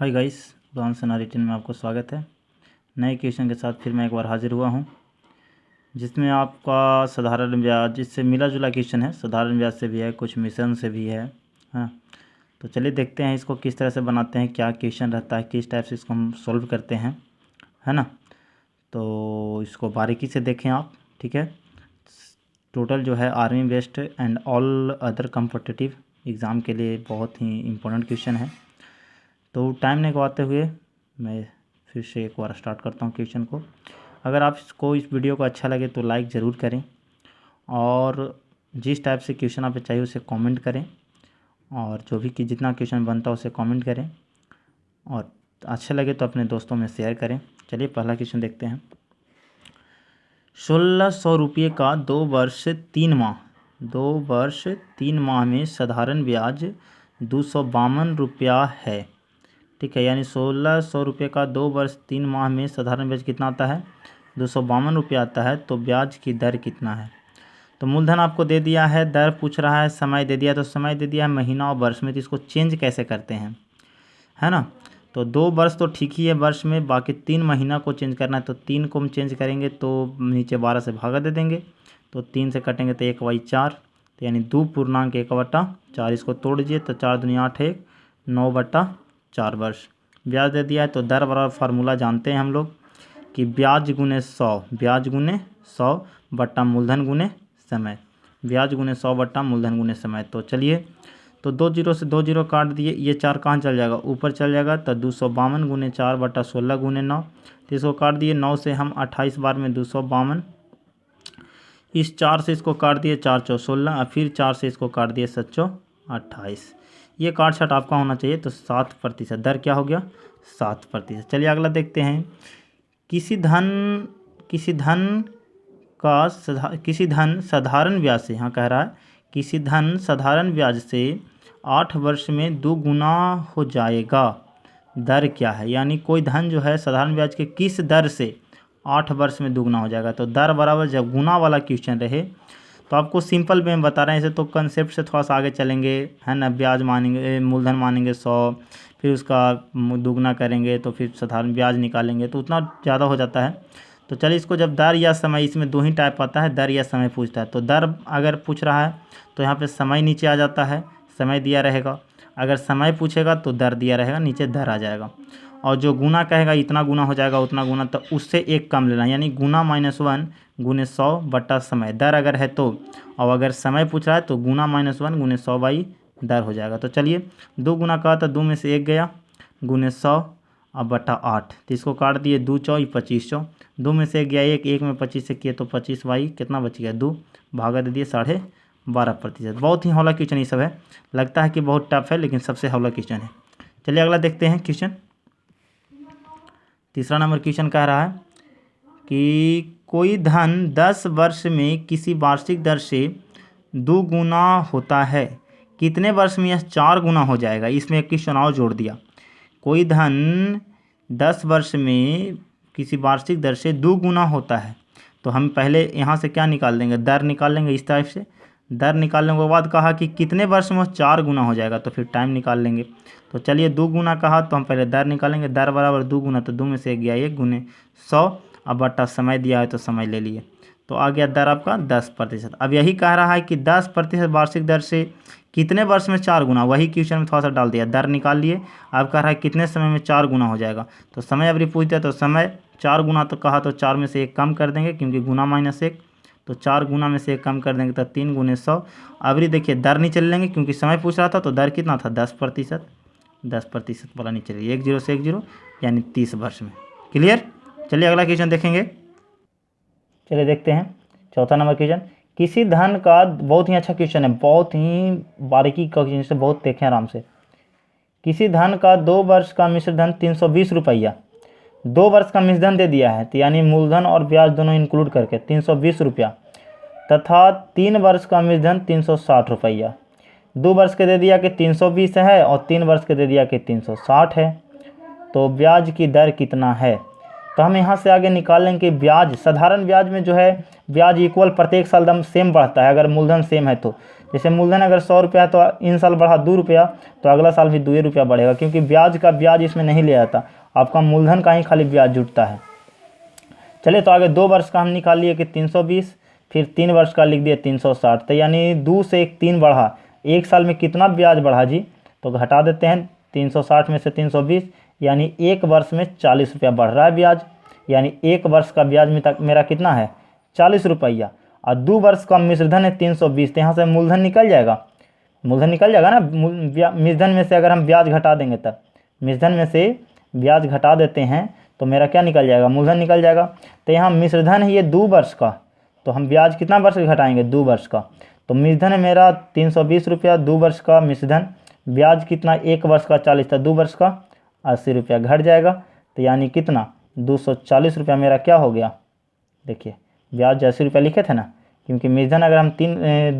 Hi guys, उदाहरण सेना return में आपको स्वागत है। नए क्वेश्चन के साथ फिर मैं एक बार हाजिर हुआ हूं, जिसमें आपका साधारण ब्याज इससे मिला जुला क्वेश्चन है। साधारण ब्याज से भी है, कुछ मिश्रण से भी है हाँ। तो चलिए देखते हैं इसको किस तरह से बनाते हैं, क्या क्वेश्चन रहता है, किस टाइप से इसको हम सॉल्व करते हैं, है ना। तो इसको बारीकी से देखें आप, ठीक है। टोटल जो है army based and all other competitive exam के लिए बहुत ही इम्पोर्टेंट क्वेश्चन है। तो टाइम नहीं गवाते हुए मैं फिर से एक बार स्टार्ट करता हूँ क्वेश्चन को। अगर आप इसको इस वीडियो को अच्छा लगे तो लाइक ज़रूर करें, और जिस टाइप से क्वेश्चन आप चाहिए उसे कमेंट करें, और जो भी कि जितना क्वेश्चन बनता है उसे कमेंट करें, और अच्छा लगे तो अपने दोस्तों में शेयर करें। चलिए पहला क्वेश्चन देखते हैं। 1600 रुपये का 2 वर्ष 3 माह में साधारण ब्याज 252 रुपया है, ठीक है। यानी 1600 रुपये का 2 वर्ष 3 माह में साधारण ब्याज कितना आता है, 252 रुपया आता है। तो ब्याज की दर कितना है। तो मूलधन आपको दे दिया है, दर पूछ रहा है, समय दे दिया, तो समय दे दिया है महीना और वर्ष में। तो इसको चेंज कैसे करते हैं, है ना। तो 2 वर्ष तो ठीक ही है वर्ष में, बाकी 3 महीना को चेंज करना है। तो 3 को हम चेंज करेंगे तो नीचे 12 से भागा दे देंगे, तो 3 से कटेंगे तो 1/4, तो यानी 2.1/4। इसको तोड़ दीजिए तो 4 दूनी 8, 1 9/4 वर्ष। ब्याज दे दिया है तो दर बराबर फार्मूला जानते हैं हम लोग कि ब्याज गुने 100 बट्टा मूलधन गुने समय। ब्याज गुने 100 बट्टा मूलधन गुने समय। तो चलिए, तो 2 जीरो से 2 जीरो काट दिए, ये 4 कहाँ चल जाएगा, ऊपर चल जाएगा। तो 252 गुने 4 बट्टा 16 गुने 9। तो इसको काट दिए, 9 से हम 28 बार में 252, इस 4 से इसको काट दिए, 4 चौ 16, और फिर 4 से इसको काट दिए, 7 चौ 28। ये काट छाट आपका होना चाहिए। तो 7%, दर क्या हो गया, 7%। चलिए अगला देखते हैं। किसी धन साधारण ब्याज से, यहाँ कह रहा है किसी धन साधारण ब्याज से 8 वर्ष में 2 गुना हो जाएगा, दर क्या है। यानी कोई धन जो है साधारण ब्याज के किस दर से 8 वर्ष में 2 गुना हो जाएगा। तो दर बराबर जब गुना वाला क्वेश्चन रहे तो आपको सिंपल में बता रहे हैं। ऐसे तो कंसेप्ट से थोड़ा सा आगे चलेंगे, है ना। ब्याज मानेंगे, मूलधन मानेंगे 100, फिर उसका दुगना करेंगे, तो फिर साधारण ब्याज निकालेंगे, तो उतना ज़्यादा हो जाता है। तो चलिए इसको जब दर या समय, इसमें 2 ही टाइप आता है, दर या समय पूछता है। तो दर अगर पूछ रहा है तो यहाँ पे समय नीचे आ जाता है, समय दिया रहेगा। अगर समय पूछेगा तो दर दिया रहेगा, नीचे दर आ जाएगा। और जो गुना कहेगा इतना गुना हो जाएगा, उतना गुना, तो उससे एक कम लेना, यानी गुना -1 गुने 100 बट्टा समय। दर अगर है तो, और अगर समय पूछ रहा है तो गुना -1 गुने 100 बाई दर हो जाएगा। तो चलिए 2 गुना का, तो 2 में से 1 गया, गुने 100 अब बट्टा 8। तो इसको काट दिए, 2 चौ 25 2 में से 1 गया 1, 1 में 25 से किए तो 25 बाई कितना बच गया 2, भागा दे दिए 12.5%। बहुत ही हौला क्वेश्चन ये सब है, लगता है कि बहुत टफ है, लेकिन सबसे हौला क्वेश्चन है। चलिए अगला देखते हैं क्वेश्चन। तीसरा नंबर क्वेश्चन कह रहा है कि कोई धन 10 वर्ष में किसी वार्षिक दर से 2 गुना होता है, कितने वर्ष में यह 4 गुना हो जाएगा। इसमें एक क्वेश्चन और जोड़ दिया। कोई धन 10 वर्ष में किसी वार्षिक दर से 2 गुना होता है, तो हम पहले यहाँ से क्या निकाल देंगे, दर निकाल लेंगे। इस टाइप से दर निकालने के बाद कहा कि कितने वर्ष में वो 4 गुना हो जाएगा, तो फिर टाइम निकाल लेंगे। तो चलिए 2 गुना कहा तो हम पहले दर निकालेंगे। दर बराबर 2 गुना, तो 2 में से 1 गया 1 गुने 100, अब बट्टा समय दिया है तो समय ले लिए, तो आ गया दर आपका 10%। अब यही कह रहा है कि 10% वार्षिक दर से कितने वर्ष में 4 गुना, वही क्वेश्चन में थोड़ा सा डाल दिया। दर निकाल लिए, अब कह रहा है कितने समय में 4 गुना हो जाएगा। तो समय अभी पूछते हैं, तो समय 4 गुना तो कहा, तो 4 में से 1 कम कर देंगे, क्योंकि गुना -1, तो 4 गुना में से 1 कम कर देंगे तो 3 गुने 100। अभी देखिए दर नहीं चल लेंगे, क्योंकि समय पूछ रहा था, तो दर कितना था 10% वाला नहीं चलिए, 1 0 से 1 0 यानी 30 वर्ष में। क्लियर। चलिए अगला क्वेश्चन देखेंगे। चलिए देखते हैं चौथा नंबर क्वेश्चन। किसी धन का, बहुत ही अच्छा क्वेश्चन है, बहुत ही बारीकी का क्वेश्चन से, बहुत देखें आराम से। किसी धन का 2 वर्ष का मिश्र धन 320 रुपया, 2 वर्ष का मिश्र धन दे दिया है, तो यानी मूलधन और ब्याज दोनों इंक्लूड करके 320 रुपया, तथा 3 वर्ष का मिश्र धन 360 रुपया। 2 वर्ष के दे दिया कि 320 है, और 3 वर्ष के दे दिया कि 360 है। तो ब्याज की दर कितना है। तो हम यहाँ से आगे निकालेंगे कि ब्याज, साधारण ब्याज में जो है ब्याज इक्वल प्रत्येक साल दम सेम बढ़ता है, अगर मूलधन सेम है तो। जैसे मूलधन अगर 100 रुपया तो इन साल बढ़ा 2 रुपया, तो अगला साल भी 2 रुपया बढ़ेगा, क्योंकि ब्याज का ब्याज इसमें नहीं ले आता, आपका मूलधन का ही खाली ब्याज जुटता है। चलिए तो आगे 2 वर्ष का हम निकाल लिए कि 320, फिर 3 वर्ष का लिख दिए 360, तो यानी 2 से 1 3 बढ़ा, एक साल में कितना ब्याज बढ़ा जी, तो घटा देते हैं 360 में से 320, यानी एक वर्ष में 40 रुपया बढ़ रहा है ब्याज, यानी एक वर्ष का ब्याज में तक मेरा कितना है 40 रुपया, और 2 वर्ष का मिश्रधन है 320, तो यहाँ से मूलधन निकल जाएगा, मूलधन निकल जाएगा ना, मिश्रधन में से अगर हम ब्याज घटा देंगे तब, मिश्रधन में से ब्याज घटा देते हैं तो मेरा क्या निकल जाएगा, मूलधन निकल जाएगा। तो यहाँ मिश्रधन है ये 2 वर्ष का, तो हम ब्याज कितना वर्ष का घटाएंगे 2 वर्ष का, तो मिश्रधन है मेरा 320 रुपया 2 वर्ष का मिश्रधन, ब्याज कितना एक वर्ष का 40 था, 2 वर्ष का 80 रुपया घट जाएगा, तो यानी कितना 240 रुपया मेरा क्या हो गया, देखिए ब्याज 80 रुपया लिखे थे ना, क्योंकि मिश्रधन अगर हम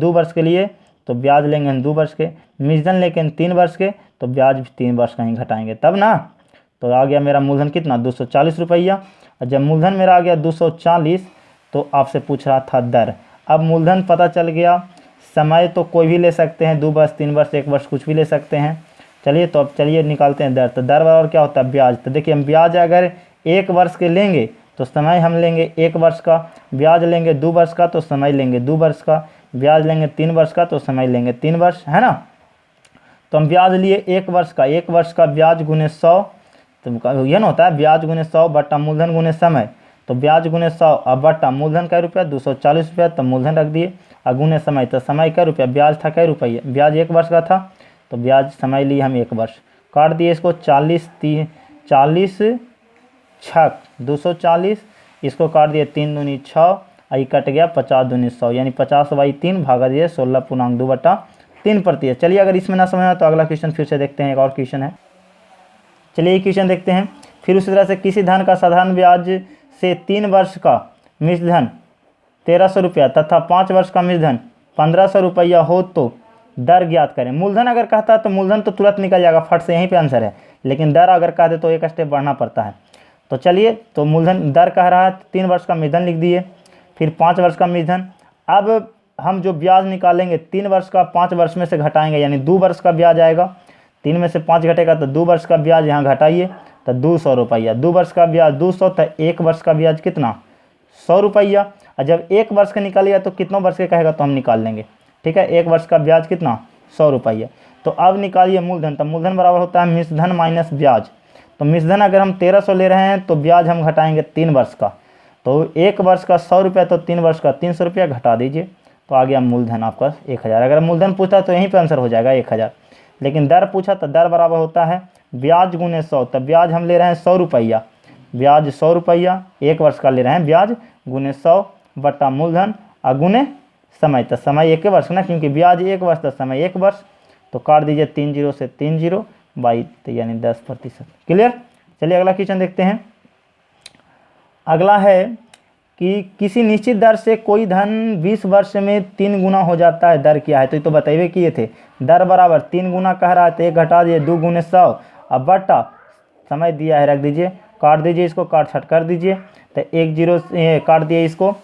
2 वर्ष के लिए तो ब्याज लेंगे हम 2 वर्ष के, मिश्रधन लेकिन 3 वर्ष के तो ब्याज भी 3 वर्ष का ही घटाएंगे तब ना, तो आ गया मेरा मूलधन कितना 240 रुपया। और जब मूलधन मेरा आ गया 240, तो आपसे पूछ रहा था दर, अब मूलधन पता चल गया, समय तो कोई भी ले सकते हैं, 2 वर्ष 3 वर्ष 1 वर्ष कुछ भी ले सकते हैं। चलिए तो अब चलिए निकालते हैं दर, तो दर बराबर क्या होता है ब्याज, तो देखिए हम ब्याज अगर 1 वर्ष के लेंगे तो समय हम लेंगे 1 वर्ष का, ब्याज लेंगे 2 वर्ष का तो समय लेंगे 2 वर्ष का, ब्याज लेंगे 3 वर्ष का तो समय लेंगे 3 वर्ष, है ना। तो हम ब्याज लिए 1 वर्ष का, 1 वर्ष का ब्याज गुने 100, तो यह ना होता है ब्याज गुने 100 बट्टा मूलधन गुने समय, तो ब्याज गुने 100 अब बट्टा मूलधन का रुपया 240 रुपया, तो मूलधन रख दिए, और गुने समय, तो समय का रुपया, ब्याज था क्या रुपया, ब्याज 1 वर्ष का था तो ब्याज समय लिए हम 1 वर्ष, काट दिए इसको 40 छक 240, इसको काट दिए 3 दूनी 6, आई कट गया 50 दूनी 100, यानी 50/3 भागा दिए 16.2/3 चलिए अगर इसमें ना समझ आए तो अगला क्वेश्चन फिर से देखते हैं, एक और क्वेश्चन है। चलिए ये क्वेश्चन देखते हैं। फिर उसी तरह से किसी धन का साधारण ब्याज से 3 वर्ष का मिश्रधन 1300 रुपया तथा 5 वर्ष का मिश्रधन 1500 रुपया हो तो दर ज्ञात करें। मूलधन अगर कहता है तो मूलधन तो तुरंत निकल जाएगा, फट से यहीं पे आंसर है, लेकिन दर अगर कहते तो एक स्टेप बढ़ना पड़ता है। तो चलिए तो मूलधन दर कह रहा है 3 वर्ष का मिश्रधन लिख दिए, फिर 5 वर्ष का मिश्रधन। अब हम जो ब्याज निकालेंगे 3 वर्ष का 5 वर्ष में से घटाएंगे, यानी 2 वर्ष का ब्याज आएगा, 3 में से 5 घटेगा तो 2 वर्ष का ब्याज यहाँ घटाइए तो 200 रुपया, 2 वर्ष का ब्याज 200, तो 1 वर्ष का ब्याज कितना 100 रुपया। और जब 1 वर्ष का निकालिएगा तो कितनों वर्ष के कहेगा तो हम निकाल लेंगे, ठीक है। 1 वर्ष का ब्याज कितना 100 रुपया। तो अब निकालिए मूलधन, तो मूलधन बराबर होता है मिश्रधन माइनस ब्याज। तो मिश्रधन अगर हम 1300 ले रहे हैं तो ब्याज हम घटाएंगे 3 वर्ष का, तो 1 वर्ष का 100 रुपया, तो 3 वर्ष का 300 रुपया घटा दीजिए, तो आ गया मूलधन आपका 1000। अगर मूलधन पूछता तो यहीं पे आंसर हो जाएगा 1000, लेकिन दर पूछा तो दर बराबर होता है ब्याज गुने 100। तो ब्याज हम ले रहे हैं 100 रुपया, ब्याज 100 रुपया 1 वर्ष का ले रहे हैं, ब्याज गुने 100 बट्टा मूलधन और गुने समय, तो समय 1 वर्ष ना, क्योंकि ब्याज 1 वर्ष तो समय 1 वर्ष, तो काट दीजिए 3 0 से 3 0 बाई, तो यानी 10%। क्लियर। चलिए अगला क्वेश्चन देखते हैं। अगला है कि किसी निश्चित दर से कोई धन 20 वर्ष में 3 गुना हो जाता है, दर क्या है, तो ये तो बताइए किए थे। दर बराबर 3 गुना कह रहा है तो 1 घटा दिए 2 गुने 100, अब बट्टा समय दिया है रख दीजिए, काट दीजिए इसको, काट छट कर दीजिए, तो 1 0 काट दिए इसको,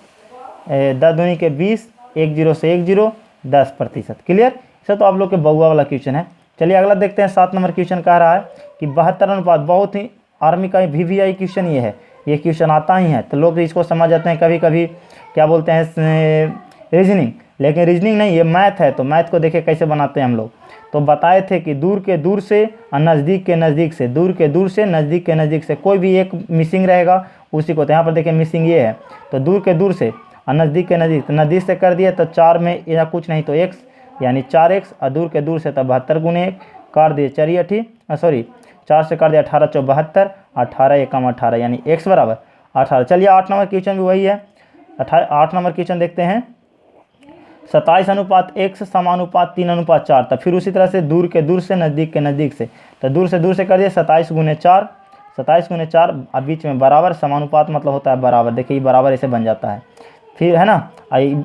10 दूनी के 20, 1 0 से 1 0 10%। क्लियर। इसे तो आप लोग के बहुआ वाला क्वेश्चन है। चलिए अगला देखते हैं। 7 नंबर क्वेश्चन कह रहा है कि 72 अनुपात, बहुत ही आर्मी का VVI क्वेश्चन ये है, ये क्वेश्चन आता ही है, तो लोग इसको समझ जाते हैं कभी कभी क्या बोलते हैं रीजनिंग, लेकिन रीजनिंग नहीं, ये मैथ है। तो मैथ को देखिए कैसे बनाते हैं हम लोग। तो बताए थे कि दूर के दूर से और नज़दीक के नज़दीक से, दूर के दूर से नज़दीक के नज़दीक से कोई भी एक मिसिंग रहेगा उसी को, तो यहाँ पर देखिए मिसिंग ये है, तो दूर के दूर से और नज़दीक के नज़दीक, तो नज़दीक से कर दिया तो 4 में या कुछ नहीं तो x, यानी 4x, और दूर के दूर से तो 72 गुने 1 काट दिए 4 से काट दिया 18 × 4 72, 18 एकम 18 यानी x बराबर 18। चलिए 8 नंबर क्वेश्चन भी वही है। 8 नंबर क्वेश्चन देखते हैं। 27 अनुपात x समानुपात 3 अनुपात 4, तो फिर उसी तरह से दूर के दूर से नज़दीक के नज़दीक से, तो दूर से कर दिए 27 गुने 4, 27 गुने 4, अब बीच में बराबर, समानुपात मतलब होता है बराबर, देखिए बराबर ऐसे बन जाता है, फिर है ना,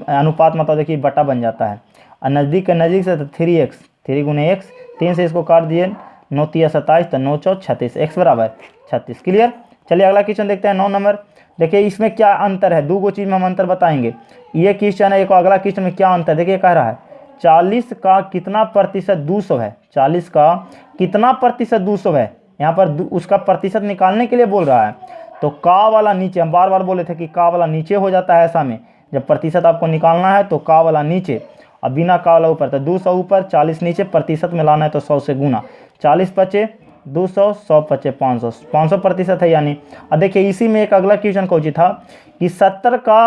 अनुपात मतलब देखिए बटा बन जाता है, और नज़दीक के नज़दीक से तो 3x, 3 गुने x, 3 से इसको काट दिए 9 × 27, तो 9 × 4 36, x बराबर 36। क्लियर। चलिए अगला क्वेश्चन देखते हैं। 9 नंबर देखिए, इसमें क्या अंतर है, 2 चीज़ में हम अंतर बताएंगे। ये क्वेश्चन है, एक अगला क्वेश्चन में क्या अंतर, देखिए कह रहा है 40 का कितना प्रतिशत 200 है, 40 का कितना प्रतिशत 200 है, यहाँ पर उसका प्रतिशत निकालने के लिए बोल रहा है। तो का वाला नीचे, हम बार बार बोले थे कि का वाला नीचे हो जाता है ऐसा में, जब प्रतिशत आपको निकालना है तो का वाला नीचे और बिना का वाला ऊपर। तो 200 ऊपर 40 नीचे, प्रतिशत में लाना है तो 100 से गुना, 40 बचे 200, 100 बचे 500, 500 प्रतिशत है यानी। अब देखिए इसी में एक अगला क्वेश्चन क्वेश्चन था कि 70 का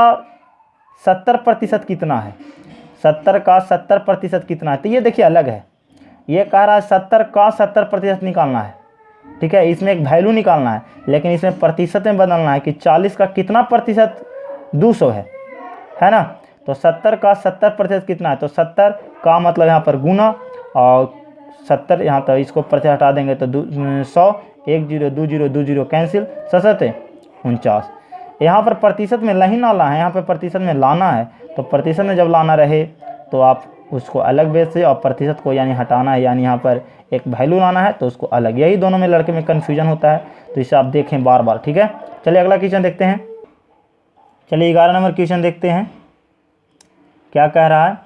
70 प्रतिशत कितना है, 70 का 70 प्रतिशत कितना है। तो ये देखिए अलग है, ये कह रहा है 70 का 70 प्रतिशत निकालना है, ठीक है, इसमें एक वैल्यू निकालना है, लेकिन इसमें प्रतिशत में बदलना है कि 40 का कितना प्रतिशत 200 है ना। तो 70 का 70 प्रतिशत कितना है, तो 70 का मतलब यहाँ पर गुना और 70 यहाँ तो इसको प्रतिशत हटा देंगे तो 100, 1 0 2 0 2 0 कैंसिल, 67 49। यहाँ पर प्रतिशत में नहीं लाना है, यहाँ पर प्रतिशत में लाना है। तो प्रतिशत में जब लाना रहे तो आप उसको अलग बेस से, और प्रतिशत को यानी हटाना है, यानी यहाँ पर एक वैल्यू लाना है तो उसको अलग। यही दोनों में लड़के में कन्फ्यूजन होता है, तो इसे आप देखें बार बार, ठीक है। चलिए अगला क्वेश्चन देखते हैं। चलिए 11 नंबर क्वेश्चन देखते हैं क्या कह रहा है।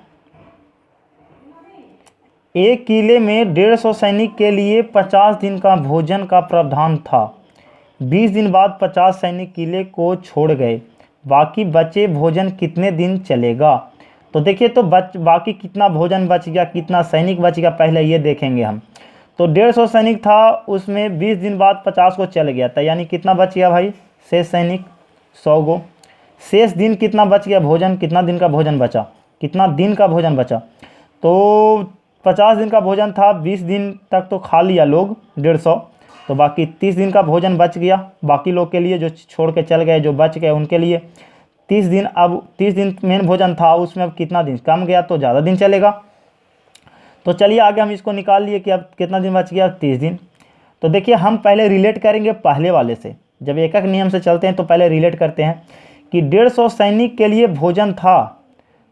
एक किले में 150 सैनिक के लिए 50 दिन का भोजन का प्रावधान था। 20 दिन बाद 50 सैनिक किले को छोड़ गए, बाकी बचे भोजन कितने दिन चलेगा। तो देखिए तो बाकी कितना भोजन बच गया, कितना सैनिक बच गया, पहले ये देखेंगे हम। तो 150 सैनिक था, उसमें 20 दिन बाद 50 को चल गया था, यानी कितना बच गया भाई, शेष सैनिक 100 गो। शेष दिन कितना बच गया भोजन, कितना दिन का भोजन बचा, कितना दिन का भोजन बचा। तो 50 दिन का भोजन था, 20 दिन तक तो खा लिया लोग 150, तो बाकी 30 दिन का भोजन बच गया बाकी लोग के लिए, जो छोड़ के चल गए, जो बच गए उनके लिए 30 दिन। अब 30 दिन मेन भोजन था, उसमें अब कितना दिन कम गया तो ज़्यादा दिन चलेगा। तो चलिए आगे हम इसको निकाल लिए कि अब कितना दिन बच गया, 30 दिन। तो देखिए हम पहले रिलेट करेंगे पहले वाले से, जब एक एक नियम से चलते हैं तो पहले रिलेट करते हैं कि 150 सैनिक के लिए भोजन था,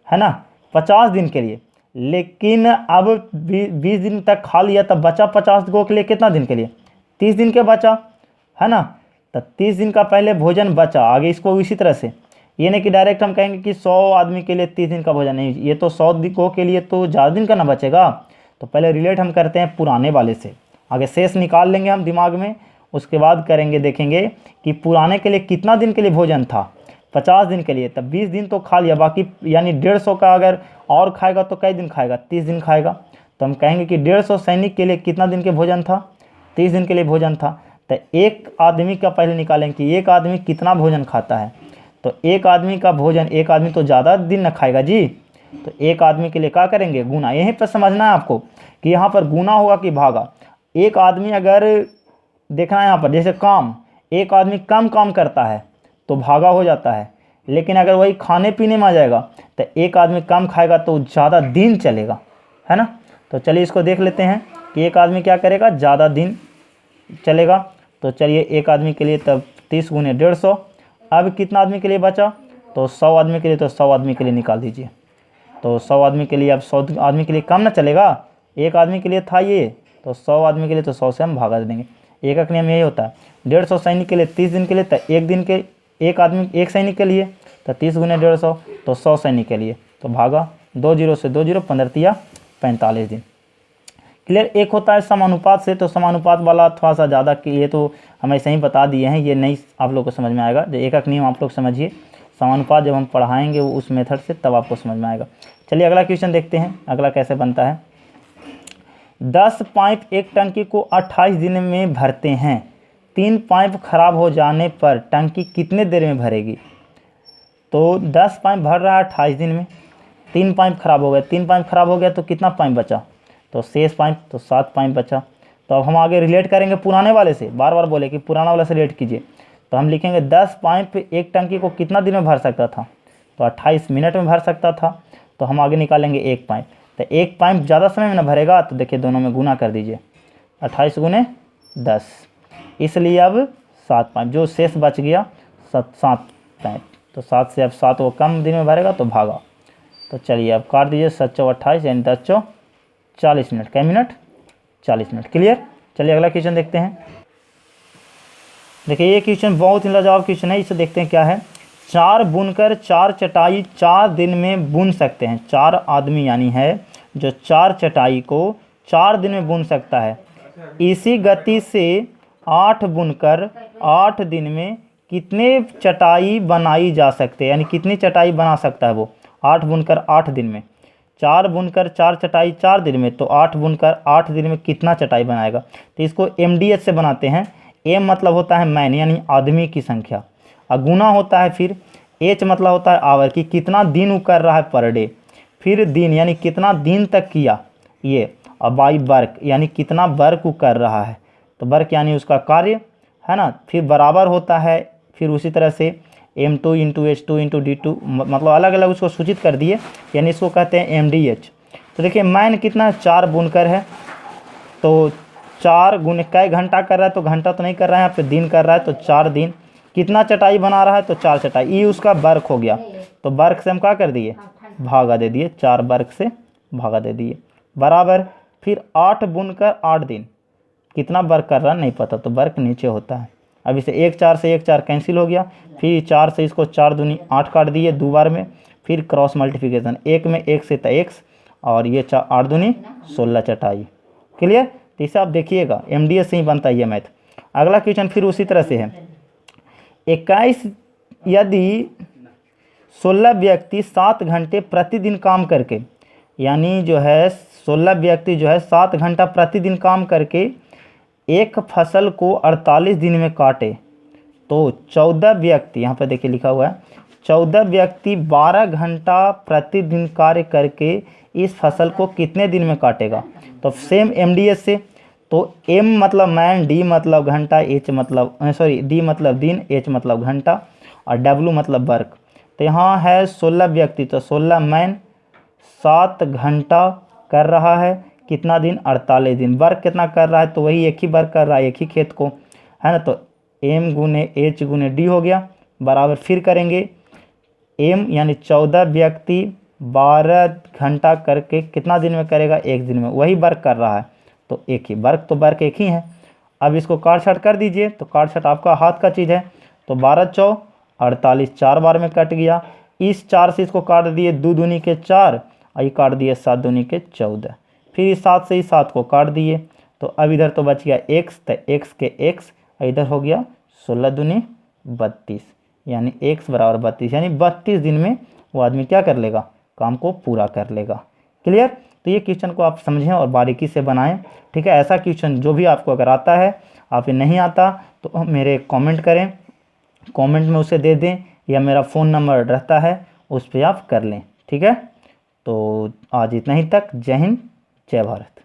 है ना, 50 दिन के लिए, लेकिन अब 20 दिन तक खा लिया, तब बचा 50 गो के लिए कितना दिन के लिए, 30 दिन के बचा, है ना। तो 30 दिन का पहले भोजन बचा। आगे इसको इसी तरह से, ये नहीं कि डायरेक्ट हम कहेंगे कि 100 आदमी के लिए 30 दिन का भोजन, नहीं, ये तो 100 गो के लिए तो ज़्यादा दिन का ना बचेगा। तो पहले रिलेट हम करते हैं पुराने वाले से, आगे शेष निकाल लेंगे हम दिमाग में, उसके बाद करेंगे, देखेंगे कि पुराने के लिए कितना दिन के लिए भोजन था, 50 दिन के लिए, तब 20 दिन तो खा लिया, बाकी यानी 150 का अगर और खाएगा तो कई दिन खाएगा, 30 दिन खाएगा। तो हम कहेंगे कि 150 सैनिक के लिए कितना दिन के भोजन था, 30 दिन के लिए भोजन था। तो एक आदमी का पहले निकालेंगे कि एक आदमी कितना भोजन खाता है। तो एक आदमी का भोजन, एक आदमी तो ज़्यादा दिन न खाएगा जी, तो एक आदमी के लिए क्या करेंगे, गुना। यहीं पर समझना है आपको कि यहाँ पर गुना होगा कि भागा। एक आदमी अगर देखना है यहाँ पर, जैसे काम, एक आदमी कम काम करता है तो भागा हो जाता है, लेकिन अगर वही खाने पीने में आ जाएगा तो एक आदमी कम खाएगा तो ज़्यादा दिन चलेगा, है ना। तो चलिए इसको देख लेते हैं कि एक आदमी क्या करेगा, ज़्यादा दिन चलेगा। तो चलिए एक आदमी के लिए तब 30 गुने 150। अब कितना आदमी के लिए बचा, तो 100 आदमी के लिए, तो 100 आदमी के लिए निकाल दीजिए। तो 100 आदमी के लिए, अब 100 आदमी के लिए कम ना चलेगा, एक आदमी के लिए था ये, तो 100 आदमी के लिए तो 100 से हम भागा देंगे। एक एक नियम यही होता है। 150 सैनिक के लिए 30 दिन के लिए, तो एक दिन के एक आदमी, एक सैनिक के लिए तो 30 गुने 150, तो 100 सैनिक के लिए, तो भागा 2 0 से 2 0, 15 तिया 45 दिन। क्लियर। एक होता है समानुपात से, तो समानुपात वाला थोड़ा सा ज़्यादा, कि ये तो हम ऐसे ही बता दिए हैं, ये नहीं आप लोग को समझ में आएगा। जो एक एक नियम आप लोग समझिए, समानुपात जब हम पढ़ाएंगे उस मेथड से तब आपको समझ में आएगा। चलिए अगला क्वेश्चन देखते हैं, अगला कैसे बनता है। 10 पाइप एक टंकी को 28 दिन में भरते हैं, 3 पाइप खराब हो जाने पर टंकी कितने देर में भरेगी। तो 10 पाइप भर रहा है 28 दिन में, 3 पाइप खराब हो गए, 3 पाइप खराब हो गया तो कितना पाइप बचा, तो शेष पाइप तो 7 पाइप बचा। तो अब हम आगे रिलेट करेंगे पुराने वाले से, बार बार बोले कि पुराना वाला से रिलेट कीजिए। तो हम लिखेंगे 10 पाइप एक टंकी को कितना दिन में भर सकता था, तो 28 मिनट में भर सकता था। तो हम आगे निकालेंगे एक पाइप, तो एक पाइप ज़्यादा समय में ना भरेगा, तो देखिए दोनों में गुना कर दीजिए, 28 गुने 10, इसलिए अब 7 पाइप, जो शेष बच गया 7 पाइप, तो 7 से अब 7 वो कम दिन में भरेगा तो भागा। तो चलिए अब काट दीजिए, 7 चौ 28 यानी 10 चौ 40 मिनट, कै मिनट 40 मिनट। क्लियर। चलिए अगला क्वेश्चन देखते हैं। देखिए ये क्वेश्चन बहुत ही लाजवाब क्वेश्चन है, इसे देखते हैं क्या है। 4 बुनकर 4 चटाई 4 दिन में बुन सकते हैं। 4 आदमी यानी है जो 4 चटाई को 4 दिन में बुन सकता है, इसी गति से 8 बुनकर 8 दिन में कितने चटाई बनाई जा सकते हैं, यानी कितनी चटाई बना सकता है वो 8 बुनकर 8 दिन में। 4 बुनकर 4 चटाई 4 दिन में, तो 8 बुनकर 8 दिन में कितना चटाई बनाएगा। तो इसको MDH से बनाते हैं। M मतलब होता है मैन यानी आदमी की संख्या, और गुना होता है फिर H मतलब होता है आवर की कितना दिन वो कर रहा है पर डे, फिर दिन यानी कितना दिन तक किया ये, और बाई वर्क यानी कितना वर्क वो कर रहा है, तो वर्क यानी उसका कार्य है ना। फिर बराबर होता है, फिर उसी तरह से M2 into H2 into D2, मतलब अलग अलग उसको सूचित कर दिए, यानी इसको कहते हैं MDH। तो देखिए मैन कितना 4 बुनकर है, तो 4 गुने कई घंटा कर रहा है, तो घंटा तो नहीं कर रहा है यहाँ पे, दिन कर रहा है, तो 4 दिन। कितना चटाई बना रहा है, तो 4 चटाई, ये उसका वर्क हो गया। तो वर्क से हम क्या कर दिए, भागा दे दिए, 4 वर्क से भागा दे दिए, बराबर। फिर 8 बुनकर 8 दिन, कितना वर्क कर रहा है नहीं पता, तो वर्क नीचे होता है। अब इसे 1 4 से 1 4 कैंसिल हो गया, फिर 4 से इसको 4 दूनी 8 काट दिए 2 बार में, फिर क्रॉस मल्टीप्लिकेशन 1 में 1 से तो x, और ये 8 दूनी 16 चटाई। क्लियर। तो इसे आप देखिएगा MDH से ही बनता है ये मैथ। अगला क्वेश्चन फिर उसी तरह से है, 21 यदि 16 व्यक्ति 7 घंटे प्रतिदिन काम करके, यानी जो है 16 व्यक्ति जो है 7 घंटा प्रतिदिन काम करके एक फसल को 48 दिन में काटे, तो 14 व्यक्ति, यहाँ पर देखिए लिखा हुआ है 14 व्यक्ति 12 घंटा प्रतिदिन कार्य करके इस फसल को कितने दिन में काटेगा। तो सेम MDH से, तो M मतलब मैन, D मतलब घंटा, H मतलब D मतलब दिन, H मतलब घंटा, और W मतलब वर्क। तो यहाँ है 16 व्यक्ति, तो 16 मैन 7 घंटा कर रहा है, कितना दिन 48 दिन। वर्क कितना कर रहा है, तो वही एक ही वर्क कर रहा है, एक ही खेत को, है ना। तो M गुने H गुने D हो गया, बराबर। फिर करेंगे M यानी 14 व्यक्ति 12 घंटा करके कितना दिन में करेगा, 1 दिन में, वही वर्क कर रहा है, तो एक ही वर्क, तो वर्क एक ही है। अब इसको काट छाट कर दीजिए, तो काट छाट आपका हाथ का चीज़ है, तो 12 चौ 48 4 बार में कट गया। इस 4 से इसको काट दिए 2 दूनी के 4, और ये काट दिए 7 दूनी के 14, फिर इस 7 से इस 7 को काट दिए, तो अब इधर तो बच गया x, तो x के x, इधर हो गया 16 दूनी 32, यानी x बराबर 32, यानी 32 दिन में वो आदमी क्या कर लेगा, काम को पूरा कर लेगा। क्लियर। तो ये क्वेश्चन को आप समझें और बारीकी से बनाएं, ठीक है। ऐसा क्वेश्चन जो भी आपको अगर आता है, आप नहीं आता तो मेरे कमेंट करें, कमेंट में उसे दे दें, या मेरा फ़ोन नंबर रहता है उस पर आप कर लें, ठीक है। तो आज इतना ही तक। जय हिंद, जय भारत।